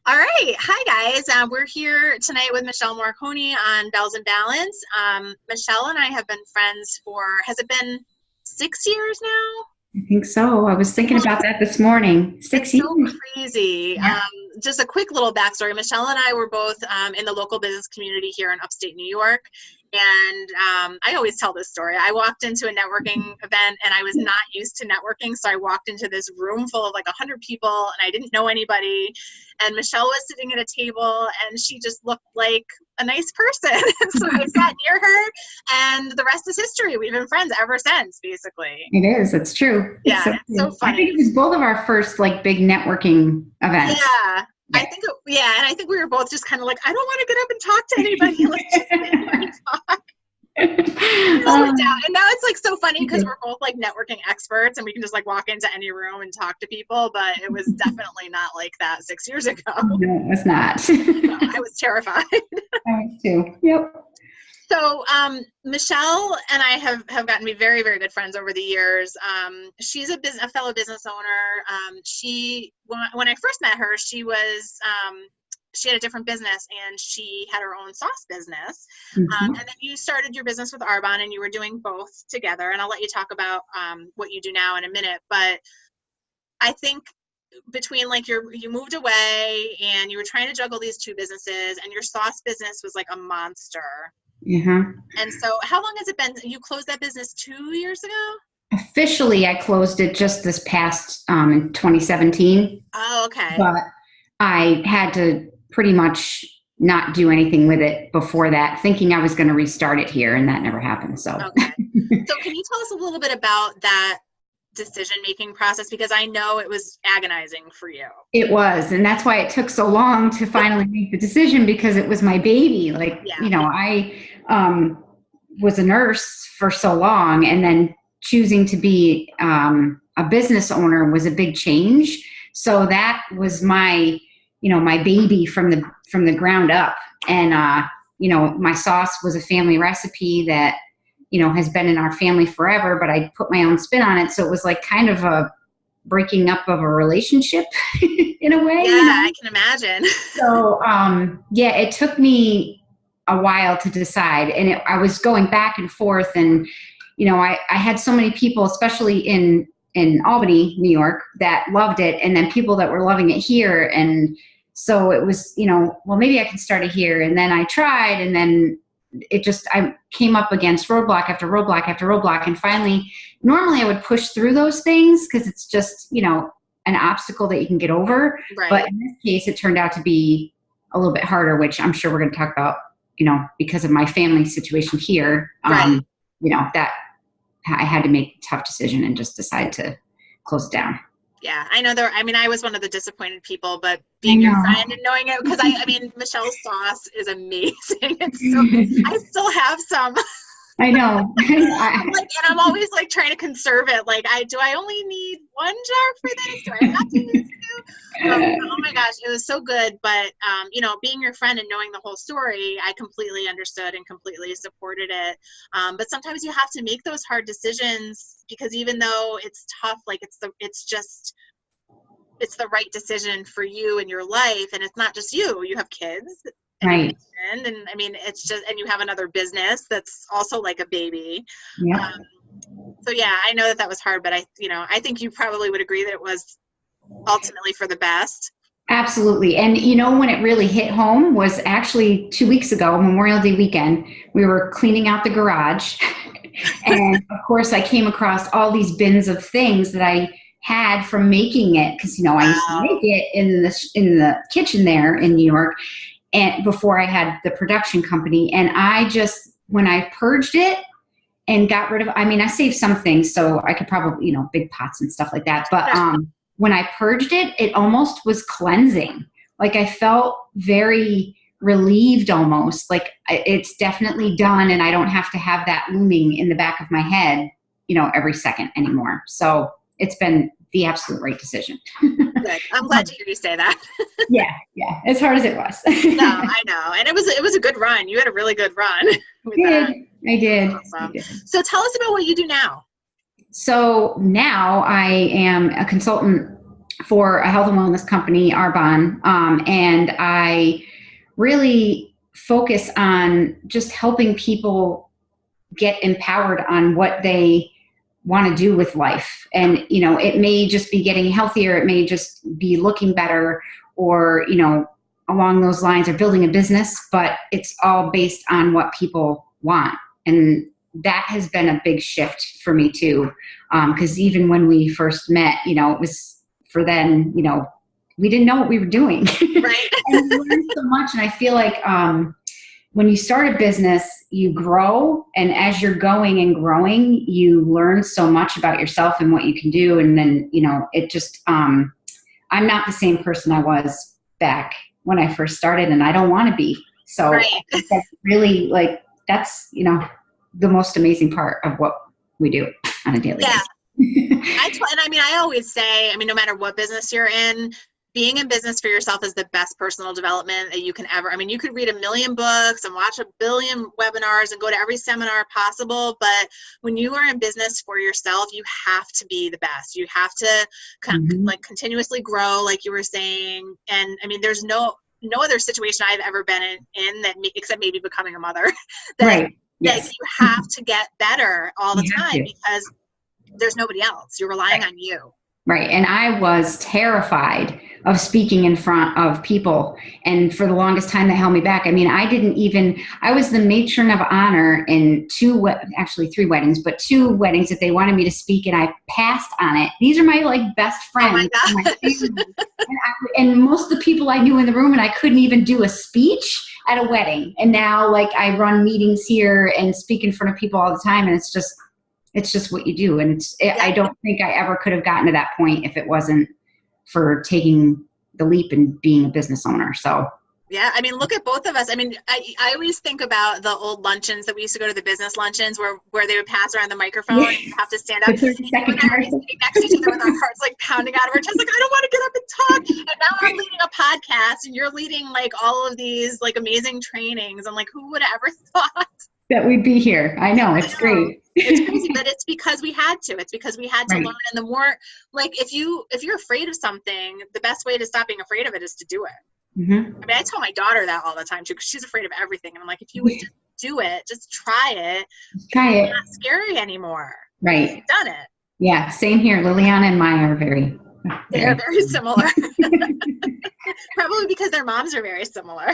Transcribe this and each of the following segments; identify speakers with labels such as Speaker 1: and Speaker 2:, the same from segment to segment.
Speaker 1: All right. Hi, guys. We're here tonight with Michelle Moricone on Bells and Balance. Michelle and I have been friends for, has it been 6 years now?
Speaker 2: I think so. I was thinking about that this morning.
Speaker 1: It's
Speaker 2: Six
Speaker 1: so
Speaker 2: years.
Speaker 1: crazy.
Speaker 2: Yeah.
Speaker 1: Just a quick little backstory. Michelle and I were both in the local business community here in upstate New York. And I always tell this story. I walked into a networking event and I was not used to networking. So I walked into this room full of like 100 people and I didn't know anybody. And Michelle was sitting at a table and she just looked like a nice person. So I sat near her and the rest is history. We've been friends ever since, basically.
Speaker 2: It is. It's true. It's
Speaker 1: Yeah,
Speaker 2: so
Speaker 1: it's so
Speaker 2: true. I think
Speaker 1: funny.
Speaker 2: it was both of our first like big networking events.
Speaker 1: Yeah. I
Speaker 2: Yeah.
Speaker 1: think, yeah, and I think we were both just kind of like, I don't want to get up and talk to anybody. Let's just sit here and talk. And now it's like so funny because we're both like networking experts and we can just like walk into any room and talk to people. But it was definitely not like that 6 years ago.
Speaker 2: No, it's not.
Speaker 1: No, I was terrified.
Speaker 2: I was too. Yep.
Speaker 1: So Michelle and I have gotten to be very, very good friends over the years. She's a fellow business owner. When I first met her, she had a different business and she had her own sauce business. And then you started your business with Arbonne and you were doing both together. And I'll let you talk about what you do now in a minute. But I think between like you moved away and you were trying to juggle these two businesses and your sauce business was like a monster. And so how long has it been? You closed that business 2 years ago?
Speaker 2: Officially, I closed it just this past in 2017.
Speaker 1: Oh, okay.
Speaker 2: But I had to pretty much not do anything with it before that, thinking I was going to restart it here, and that never happened. So,
Speaker 1: okay. So can you tell us a little bit about that decision-making process? Because I know it was agonizing for you.
Speaker 2: It was, and that's why it took so long to finally make the decision, because it was my baby. Like, I was a nurse for so long, and then choosing to be a business owner was a big change. So that was my baby from the ground up. And, my sauce was a family recipe that, has been in our family forever, but I put my own spin on it. So it was like kind of a breaking up of a relationship in a way.
Speaker 1: Yeah, I can imagine.
Speaker 2: So, it took me a while to decide, and I was going back and forth, and, I had so many people, especially in Albany, New York, that loved it, and then people that were loving it here. And so it was, well, maybe I can start it here. And then I tried, and then I came up against roadblock after roadblock after roadblock. And finally, normally I would push through those things because it's just, an obstacle that you can get over.
Speaker 1: Right.
Speaker 2: But in this case, it turned out to be a little bit harder, which I'm sure we're going to talk about, because of my family situation here,
Speaker 1: right.
Speaker 2: That I had to make a tough decision and just decide to close it down.
Speaker 1: Yeah, I know I was one of the disappointed people, but being your friend and knowing it, because Michelle's sauce is amazing. I still have some.
Speaker 2: I know.
Speaker 1: And I'm always like trying to conserve it. Like, do I only need one jar for this? Do I have to use two? Oh my gosh, it was so good. But, being your friend and knowing the whole story, I completely understood and completely supported it. But sometimes you have to make those hard decisions because even though it's tough, like it's the right decision for you in your life. And it's not just you have kids.
Speaker 2: Right.
Speaker 1: And it's just, and you have another business that's also like a baby.
Speaker 2: Yeah.
Speaker 1: So yeah, I know that was hard, but I think you probably would agree that it was ultimately for the best.
Speaker 2: Absolutely. And when it really hit home was actually 2 weeks ago, Memorial Day weekend. We were cleaning out the garage. And of course I came across all these bins of things that I had from making it. Cause I used to make it in the kitchen there in New York. And before I had the production company, and when I purged it and got rid of, I saved some things, so I could probably, big pots and stuff like that. But when I purged it, it almost was cleansing. Like I felt very relieved almost, like it's definitely done and I don't have to have that looming in the back of my head, every second anymore. So it's been the absolute right decision.
Speaker 1: Good. I'm glad to hear you say that.
Speaker 2: Yeah. As hard as it was.
Speaker 1: No, I know. And it was a good run. You had a really good run with that.
Speaker 2: I did.
Speaker 1: Awesome. So tell us about what you do now.
Speaker 2: So now I am a consultant for a health and wellness company, Arbonne, and I really focus on just helping people get empowered on what they want to do with life. And, you know, it may just be getting healthier. It may just be looking better, or, you know, along those lines, or building a business, but it's all based on what people want. And that has been a big shift for me too. Because even when we first met, you know, it was for then, you know, we didn't know what we were doing.
Speaker 1: Right.
Speaker 2: And we learned so much. And I feel like when you start a business, you grow. And as you're going and growing, you learn so much about yourself and what you can do. And then, you know, it just, I'm not the same person I was back when I first started, and I don't want to be. So
Speaker 1: right.
Speaker 2: that's really, like, that's, you know, the most amazing part of what we do on a daily basis.
Speaker 1: And I mean, I always say, I mean, no matter what business you're in, being in business for yourself is the best personal development that you can ever. I mean, you could read 1 million books and watch 1 billion webinars and go to every seminar possible, but when you are in business for yourself, you have to be the best. You have to like continuously grow, like you were saying. And I mean, there's no other situation I've ever been in that, except maybe becoming a mother, that,
Speaker 2: right.
Speaker 1: Yes. that you have to get better all the time, because there's nobody else. You're relying on you.
Speaker 2: Right. And I was terrified of speaking in front of people. And for the longest time, that held me back. I mean, I was the matron of honor in 3 weddings, but 2 weddings that they wanted me to speak, and I passed on it. These are my, like, best friends.
Speaker 1: Oh my gosh.
Speaker 2: And most of the people I knew in the room, and I couldn't even do a speech at a wedding. And now, like, I run meetings here and speak in front of people all the time. And it's just what you do. And I don't think I ever could have gotten to that point if it wasn't for taking the leap and being a business owner. So
Speaker 1: yeah, I mean, look at both of us. I mean, I always think about the old luncheons that we used to go to, the business luncheons where they would pass around the microphone and you have to stand up. And sitting next to each other with our hearts like pounding out of our chest, like, I don't want to get up and talk. And now I'm leading a podcast and you're leading like all of these like amazing trainings. I'm like, who would have ever thought
Speaker 2: that we'd be here? I know, it's great.
Speaker 1: It's crazy, but it's because we had to. It's because we had to
Speaker 2: Right.
Speaker 1: learn. And the more, like, if you're afraid of something, the best way to stop being afraid of it is to do it. I mean, I tell my daughter that all the time too, because she's afraid of everything. And I'm like, if you would just do it, just try it. It's not scary anymore.
Speaker 2: Right.
Speaker 1: You've done it.
Speaker 2: Yeah. Same here. Liliana and Maya are very
Speaker 1: similar. Probably because their moms are very similar.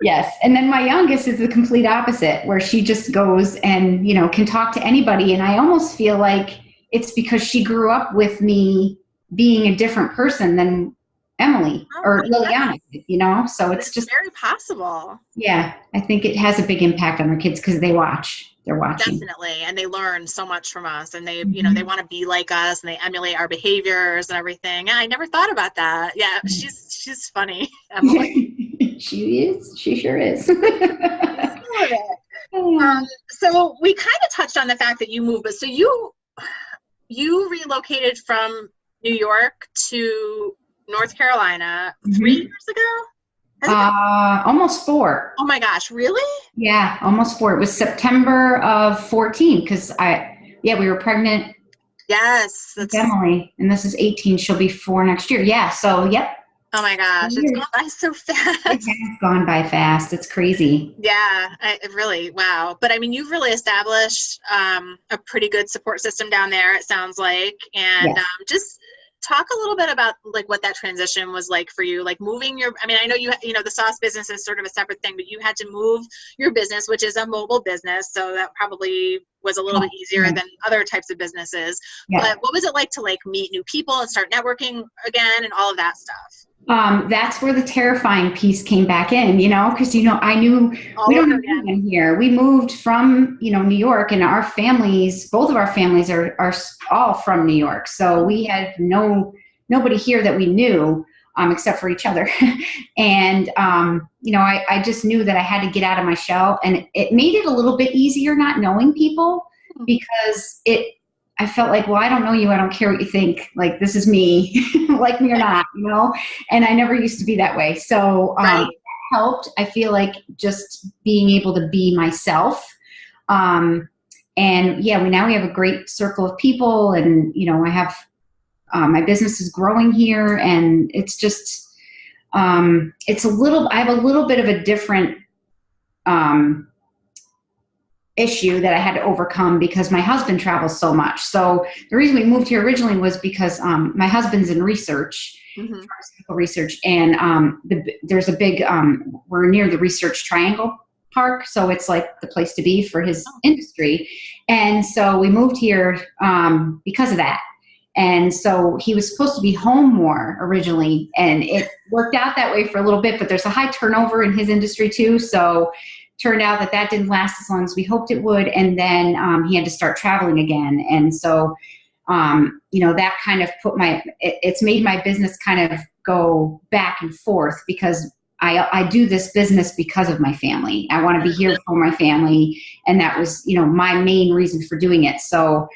Speaker 2: Yes. And then my youngest is the complete opposite, where she just goes and, you know, can talk to anybody. And I almost feel like it's because she grew up with me being a different person than Emily or Liliana, you know? So it's just
Speaker 1: very possible.
Speaker 2: Yeah. I think it has a big impact on our kids because they're watching.
Speaker 1: Definitely. And they learn so much from us, and they, you know, they want to be like us, and they emulate our behaviors and everything. I never thought about that. Yeah. She's funny, Emily.
Speaker 2: She is. She sure is.
Speaker 1: So we kind of touched on the fact that you moved, but so you relocated from New York to North Carolina 3 years ago?
Speaker 2: Almost 4.
Speaker 1: Oh my gosh, really?
Speaker 2: Yeah, almost 4. It was September of 14 because we were pregnant.
Speaker 1: Yes.
Speaker 2: With Emily, and this is 18. She'll be 4 next year. Yeah, so yep.
Speaker 1: Oh my gosh, it's gone by so fast.
Speaker 2: It has gone by fast. It's crazy.
Speaker 1: Yeah, really, wow. But I mean, you've really established a pretty good support system down there, it sounds like. And just talk a little bit about like what that transition was like for you, like moving I mean, I know you know, the sauce business is sort of a separate thing, but you had to move your business, which is a mobile business. So that probably was a little bit easier than other types of businesses. Yeah. But what was it like to like meet new people and start networking again and all of that stuff?
Speaker 2: That's where the terrifying piece came back in, you know, because, you know, I knew we don't have anyone here. We moved from, you know, New York, and our families, both of our families are all from New York. So we had nobody here that we knew, except for each other. And, you know, I just knew that I had to get out of my shell, and it made it a little bit easier not knowing people, because I felt like, well, I don't know you. I don't care what you think. Like, this is me, like me or not, you know? And I never used to be that way. So it helped. I feel like just being able to be myself. And yeah, now we have a great circle of people, and, you know, I have my business is growing here, and it's just, I have a little bit of a different, issue that I had to overcome because my husband travels so much. So the reason we moved here originally was because my husband's in research, pharmaceutical research, and there's a big, we're near the Research Triangle Park, so it's like the place to be for his industry. And so we moved here because of that. And so he was supposed to be home more originally, and it worked out that way for a little bit, but there's a high turnover in his industry too. So turned out that didn't last as long as we hoped it would. And then he had to start traveling again. And so, that kind of it's made my business kind of go back and forth because I do this business because of my family. I want to be here for my family. And that was, my main reason for doing it. So,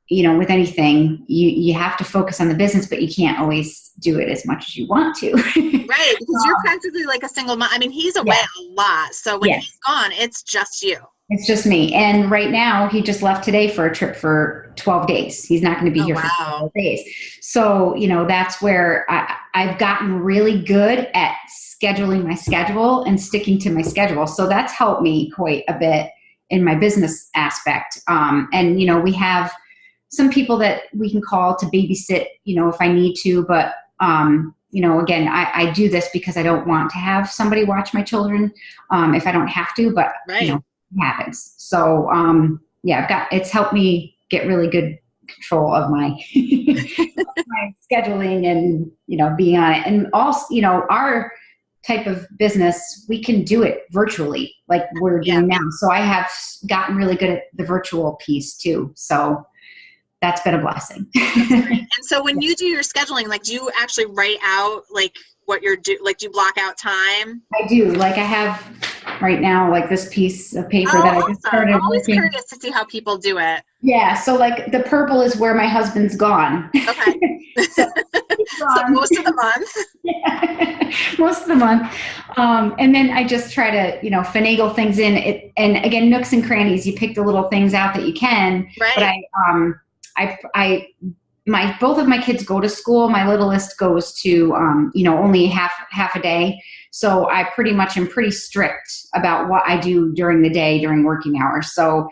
Speaker 2: with anything, you have to focus on the business, but you can't always do it as much as you want to.
Speaker 1: Right, because you're practically like a single mom. I mean, he's away a lot, so when he's gone, it's just you. It's
Speaker 2: just me. And right now, he just left today for a trip for 12 days. He's not going to be here for 12 days. So, that's where I've gotten really good at scheduling my schedule and sticking to my schedule. So that's helped me quite a bit in my business aspect. And, we have some people that we can call to babysit, if I need to, but, again, I do this because I don't want to have somebody watch my children, if I don't have to, but, it happens. So, it's helped me get really good control of my, my scheduling and, being on it. And also, our type of business, we can do it virtually like we're doing now. So I have gotten really good at the virtual piece too. So that's been a blessing.
Speaker 1: And so when you do your scheduling, like, do you actually write out like what you're do you block out time?
Speaker 2: I do. Like I have right now, like this piece of paper that I just started.
Speaker 1: I'm always curious to see how people do it.
Speaker 2: Yeah. So like the purple is where my husband's gone.
Speaker 1: Okay. So most of the month.
Speaker 2: Yeah, most of the month. And then I just try to, finagle things in it. And again, nooks and crannies, you pick the little things out that you can.
Speaker 1: Right.
Speaker 2: But both of my kids go to school. My littlest goes to, only half a day. So I pretty much am pretty strict about what I do during the day, during working hours. So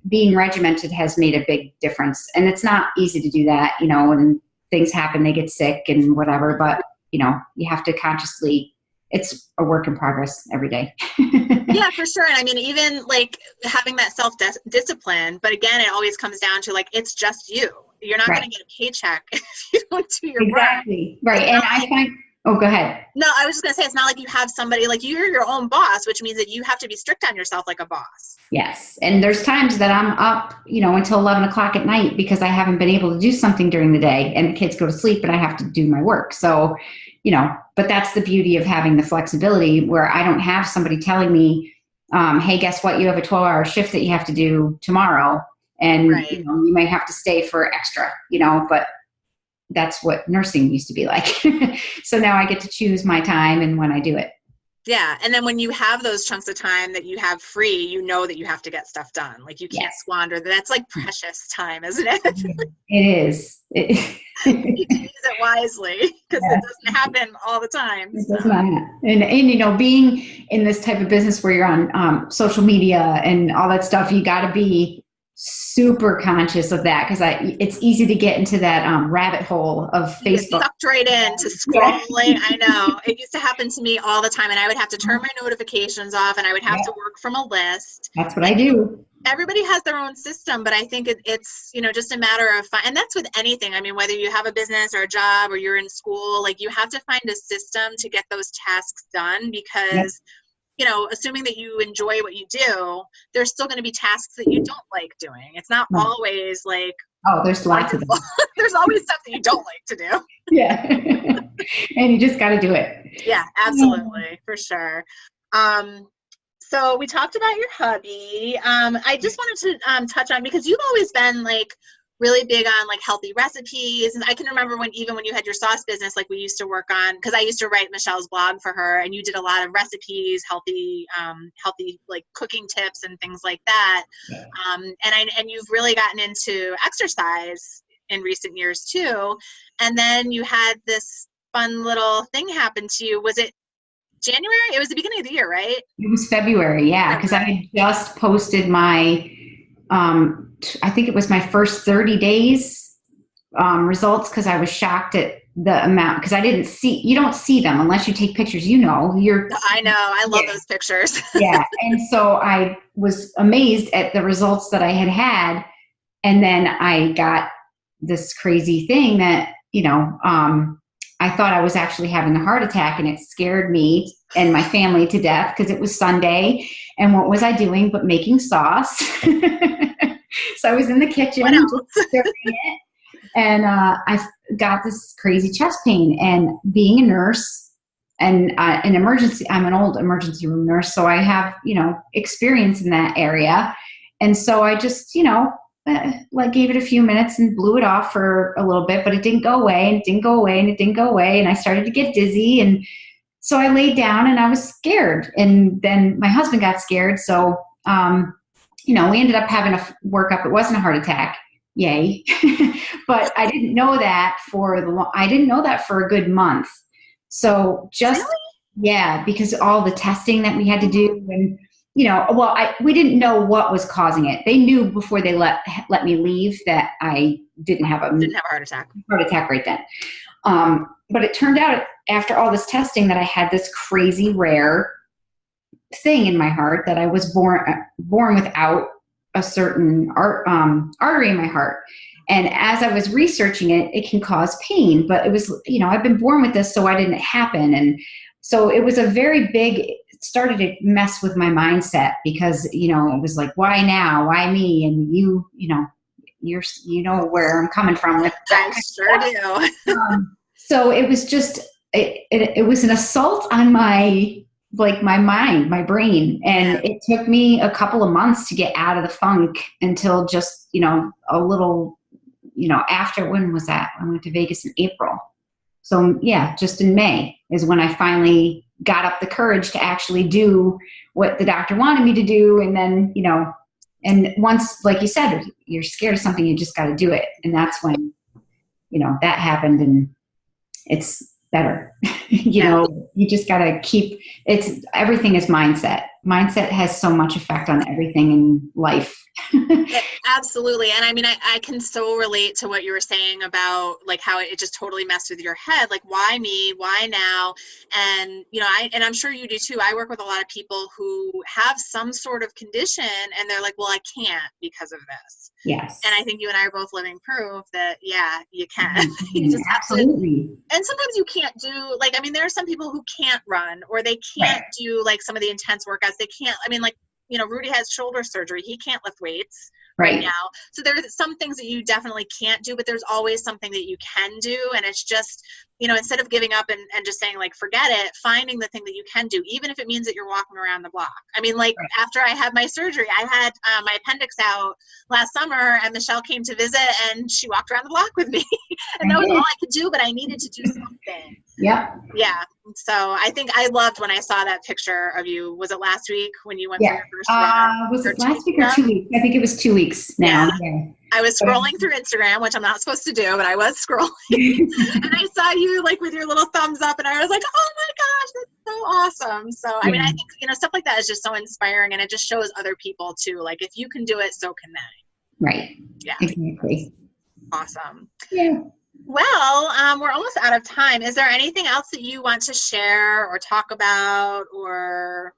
Speaker 2: being regimented has made a big difference. And it's not easy to do that, and things happen, they get sick and whatever, but you have to consciously, it's a work in progress every day.
Speaker 1: Yeah, for sure. And I mean, even like having that self-discipline, but again, it always comes down to like, it's just you. You're not going to get a paycheck if you don't do your work.
Speaker 2: Exactly. Right. And I find, oh, go ahead.
Speaker 1: No, I was just going to say, it's not like you have somebody, like you're your own boss, which means that you have to be strict on yourself like a boss.
Speaker 2: Yes. And there's times that I'm up, until 11 o'clock at night because I haven't been able to do something during the day and the kids go to sleep and I have to do my work. So, but that's the beauty of having the flexibility where I don't have somebody telling me, hey, guess what? You have a 12-hour shift that you have to do tomorrow. And you might have to stay for extra, but that's what nursing used to be like. So now I get to choose my time and when I do it.
Speaker 1: Yeah. And then when you have those chunks of time that you have free, you know that you have to get stuff done. Like you can't squander. That's like precious time, isn't it?
Speaker 2: It is.
Speaker 1: You can use it wisely because it doesn't happen all the time.
Speaker 2: It does not. And being in this type of business where you're on social media and all that stuff, you got to be super conscious of that because it's easy to get into that rabbit hole of Facebook.
Speaker 1: Sucked right into scrolling. I know. It used to happen to me all the time, and I would have to turn my notifications off, and I would have to work from a list.
Speaker 2: That's what I do.
Speaker 1: Everybody has their own system, but I think it's just a matter of and that's with anything. I mean, whether you have a business or a job or you're in school, like you have to find a system to get those tasks done because assuming that you enjoy what you do, there's still going to be tasks that you don't like doing. It's not always like,
Speaker 2: there's lots of them.
Speaker 1: There's always stuff that you don't like to do.
Speaker 2: Yeah. And you just got to do it.
Speaker 1: Yeah, absolutely. For sure. So we talked about your hubby. I just wanted to touch on, because you've always been like really big on like healthy recipes. And I can remember when you had your sauce business, like we used to work on, because I used to write Michelle's blog for her, and you did a lot of recipes, healthy like cooking tips and things like that. And you've really gotten into exercise in recent years too. And then you had this fun little thing happen to you. Was it January? It was the beginning of the year, right?
Speaker 2: It was February, yeah, because I had just posted my, I think it was my first 30 days results, because I was shocked at the amount, because you don't see them unless you take pictures,
Speaker 1: I know, I love those pictures.
Speaker 2: Yeah, and so I was amazed at the results that I had, and then I got this crazy thing that, I thought I was actually having a heart attack, and it scared me and my family to death, because it was Sunday, and what was I doing but making sauce? So I was in the kitchen just stirring it, and I got this crazy chest pain. And being a nurse and I'm an old emergency room nurse, so I have experience in that area, and so I just gave it a few minutes and blew it off for a little bit, but it didn't go away, and it didn't go away, and it didn't go away. And I started to get dizzy. And so I laid down and I was scared. And then my husband got scared. So, we ended up having a workup. It wasn't a heart attack. Yay. But I didn't know that for a good month. So just,
Speaker 1: Really?
Speaker 2: yeah, because all the testing that we had to do, and we didn't know what was causing it. They knew before they let me leave that I didn't have a
Speaker 1: heart attack.
Speaker 2: Right then. But it turned out after all this testing that I had this crazy rare thing in my heart, that I was born without a certain artery in my heart. And as I was researching it, it can cause pain, but it was, I've been born with this, so why didn't it happen? And so it was it started to mess with my mindset, because, it was like, why now? Why me? And you know where I'm coming from with that.
Speaker 1: I sure do.
Speaker 2: So it was just, it was an assault on my mind, my brain. And it took me a couple of months to get out of the funk, until just, a little, after, when was that? I went to Vegas in April. So yeah, just in May is when I finally got up the courage to actually do what the doctor wanted me to do. And then, and once, like you said, you're scared of something, you just got to do it. And that's when, that happened, and it's better. You just got to everything is mindset. Mindset has so much effect on everything in life.
Speaker 1: Absolutely. And I mean, I can so relate to what you were saying about like how it just totally messed with your head. Like, why me? Why now? And, and I'm sure you do too. I work with a lot of people who have some sort of condition, and they're like, well, I can't because of this.
Speaker 2: Yes.
Speaker 1: And I think you and I are both living proof that, yeah, you can. You just
Speaker 2: absolutely.
Speaker 1: And sometimes you can't do, like, I mean, there are some people who can't run, or they can't do like some of the intense workouts. They can't, I mean, like, Rudy has shoulder surgery. He can't lift weights right now. So there's some things that you definitely can't do, but there's always something that you can do. And it's just, instead of giving up and just saying like, forget it, finding the thing that you can do, even if it means that you're walking around the block. I mean, like after I had my surgery, I had my appendix out last summer, and Michelle came to visit, and she walked around the block with me. And that was all I could do, but I needed to do something.
Speaker 2: Yeah.
Speaker 1: Yeah. So I think I loved when I saw that picture of you. Was it last week when you went for your first run?
Speaker 2: Was it last week or 2 weeks? I think it was 2 weeks now. Yeah.
Speaker 1: I was scrolling through Instagram, which I'm not supposed to do, but I was scrolling. And I saw you like with your little thumbs up, and I was like, oh my gosh, that's so awesome. So, I mean, I think, stuff like that is just so inspiring, and it just shows other people too. Like, if you can do it, so can they.
Speaker 2: Right. Yeah. Exactly.
Speaker 1: Awesome.
Speaker 2: Yeah.
Speaker 1: Well, we're almost out of time. Is there anything else that you want to share or talk about, or?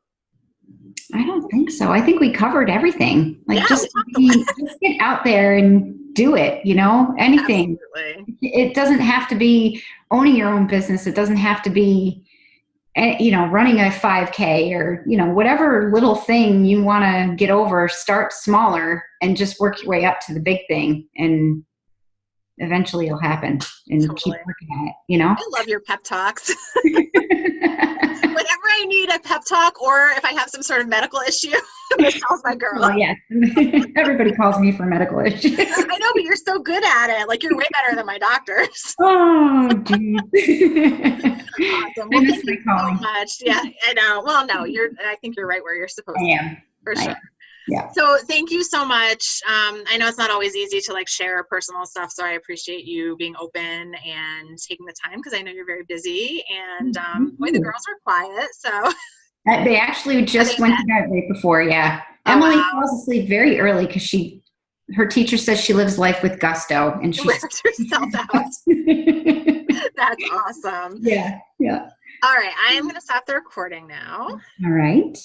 Speaker 2: I don't think so. I think we covered everything. Like, just get out there and do it, anything.
Speaker 1: Absolutely.
Speaker 2: It doesn't have to be owning your own business. It doesn't have to be, running a 5K or, whatever little thing you want to get over. Start smaller and just work your way up to the big thing, and eventually it'll happen, and keep working at it,
Speaker 1: I love your pep talks. Whenever I need a pep talk, or if I have some sort of medical issue, Michelle's my girl.
Speaker 2: Oh, yeah. Everybody calls me for medical issues.
Speaker 1: I know, but you're so good at it. Like, you're way better than my doctors.
Speaker 2: Oh, geez.
Speaker 1: Awesome. Well, thank you so much. Yeah, I know. Well, no, I think you're right where you're supposed to be.
Speaker 2: I am.
Speaker 1: For sure.
Speaker 2: Yeah.
Speaker 1: So thank you so much. I know it's not always easy to like share personal stuff, so I appreciate you being open and taking the time because I know you're very busy. And boy, the girls are quiet. So
Speaker 2: They actually just went to bed right before. Yeah.
Speaker 1: oh
Speaker 2: Emily
Speaker 1: wow,
Speaker 2: falls asleep very early because her teacher says she lives life with gusto, and
Speaker 1: she
Speaker 2: she's
Speaker 1: wears herself out. That's awesome.
Speaker 2: yeah, yeah.
Speaker 1: All right, I am going to stop the recording now.
Speaker 2: All right.